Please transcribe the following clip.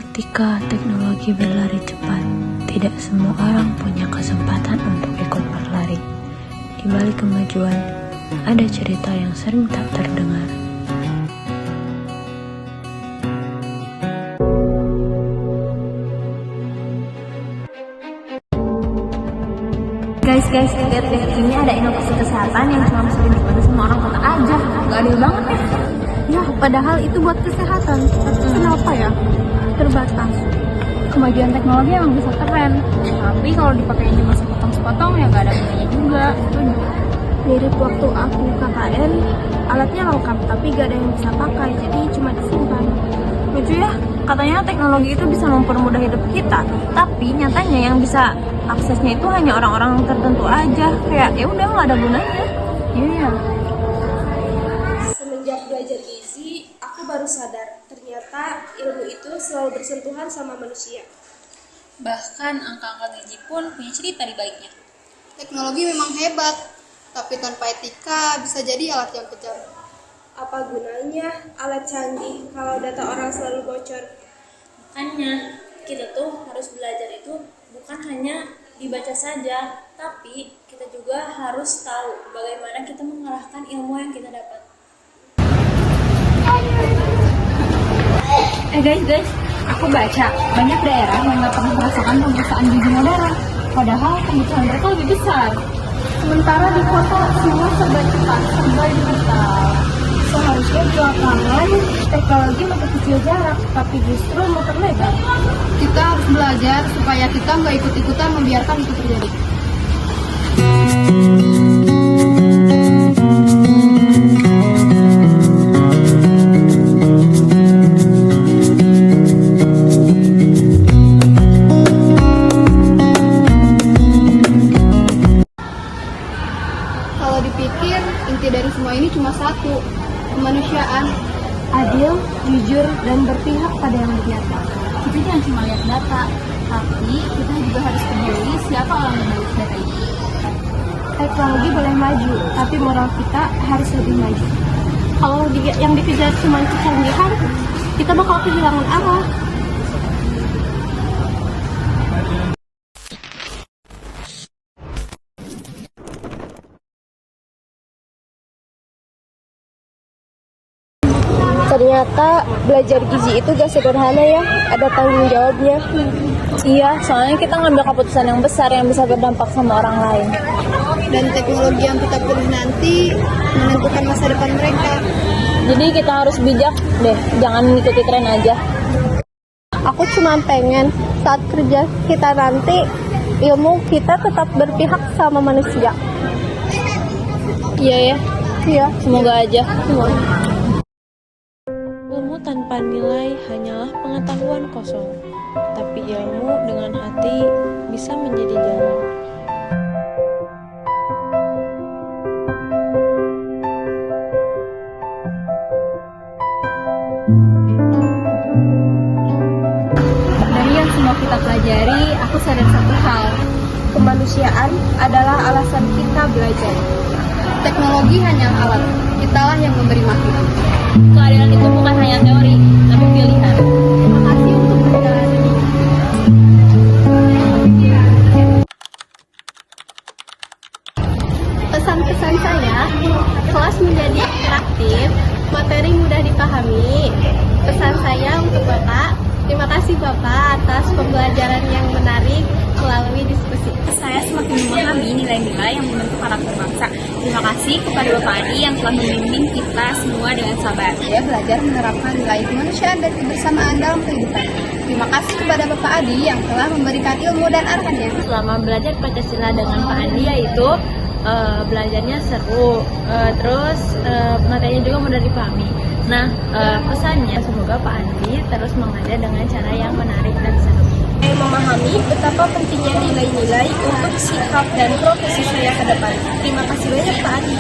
Ketika teknologi berlari cepat, tidak semua orang punya kesempatan untuk ikut berlari. Di balik kemajuan, ada cerita yang sering tak terdengar. Guys, lihat ini ada inovasi kesehatan yang cuma bisa dinikmati semua orang kota aja. Gak adil banget ya. Ya, padahal itu buat kesehatan. Tapi kenapa ya? Terbatas. Kemajuan teknologi emang bisa keren, tapi kalau dipakainya masih sepotong-sepotong ya gak ada gunanya juga. Mirip waktu aku KKN, alatnya lengkap tapi gak ada yang bisa pakai, jadi cuma disimpan. Lucu ya, katanya teknologi itu bisa mempermudah hidup kita, tapi nyatanya yang bisa aksesnya itu hanya orang-orang tertentu aja. Kayak ya udah nggak ada gunanya. Iya. Semenjak belajar gizi, aku baru sadar ternyata ilmu itu selalu bersentuhan sama manusia. Bahkan angka-angka gizi pun punya cerita di baliknya. Teknologi memang hebat, tapi tanpa etika bisa jadi alat yang kejam. Apa gunanya alat canggih kalau data orang selalu bocor? Makanya kita tuh harus belajar itu bukan hanya dibaca saja, tapi kita juga harus tahu bagaimana kita mengarahkan ilmu yang kita dapat. Guys, aku baca banyak daerah yang nggak pernah merasakan pemeriksaan gizi modern, padahal kebutuhan mereka lebih besar. Sementara di kota semua serba cepat, serba digital. Seharusnya di lapangan teknologi memperkecil jarak, tapi justru memperlebar. Kita harus belajar supaya kita nggak ikut-ikutan membiarkan itu terjadi. Kalau dipikir, inti dari semua ini cuma satu, kemanusiaan. Adil, jujur, dan berpihak pada yang bernyata. Kita jangan cuma lihat data, tapi kita juga harus peduli siapa orang yang balik data itu. Teknologi boleh maju, tapi moral kita harus lebih maju. Kalau yang dikejar cuma kecanggihan, kita bakal kehilangan arah. Ternyata belajar gizi itu gak sederhana ya, ada tanggung jawabnya. Iya, soalnya kita ngambil keputusan yang besar yang bisa berdampak sama orang lain. Dan teknologi yang kita pilih nanti menentukan masa depan mereka. Jadi kita harus bijak deh, jangan ngikuti tren aja. Aku cuma pengen saat kerja kita nanti, ilmu kita tetap berpihak sama manusia. Iya ya, Iya. semoga aja. Ilmu tanpa nilai hanyalah pengetahuan kosong, tapi ilmu dengan hati bisa menjadi jalan. Dari yang semua kita pelajari, aku sadar satu hal. Kemanusiaan adalah alasan kita belajar. Teknologi hanya alat, kitalah yang memberi makna. Keadilan itu bukan hanya teori, tapi pilihan. Terima kasih untuk perjalanan ini. Pesan-pesan saya, kelas menjadi interaktif, materi mudah dipahami. Pesan saya untuk Bapak, terima kasih Bapak atas pembelajaran yang menarik melalui diskusi. Saya semakin memahami nilai-nilai yang membentuk karakter bangsa. Terima kasih kepada Bapak Adi yang telah membimbing kita semua dengan sabar. Saya belajar menerapkan nilai kemanusiaan dan kebersamaan dalam kehidupan. Terima kasih kepada Bapak Adi yang telah memberikan ilmu dan arahannya. Selama belajar Pancasila dengan Pak Andi yaitu belajarnya seru, terus materinya juga mudah dipahami. Nah, pesannya semoga Pak Andi terus mengajar dengan cara yang menarik dan seru. Saya memahami betapa pentingnya nilai-nilai untuk sikap dan profesi saya ke depan. Terima kasih banyak Pak Adi.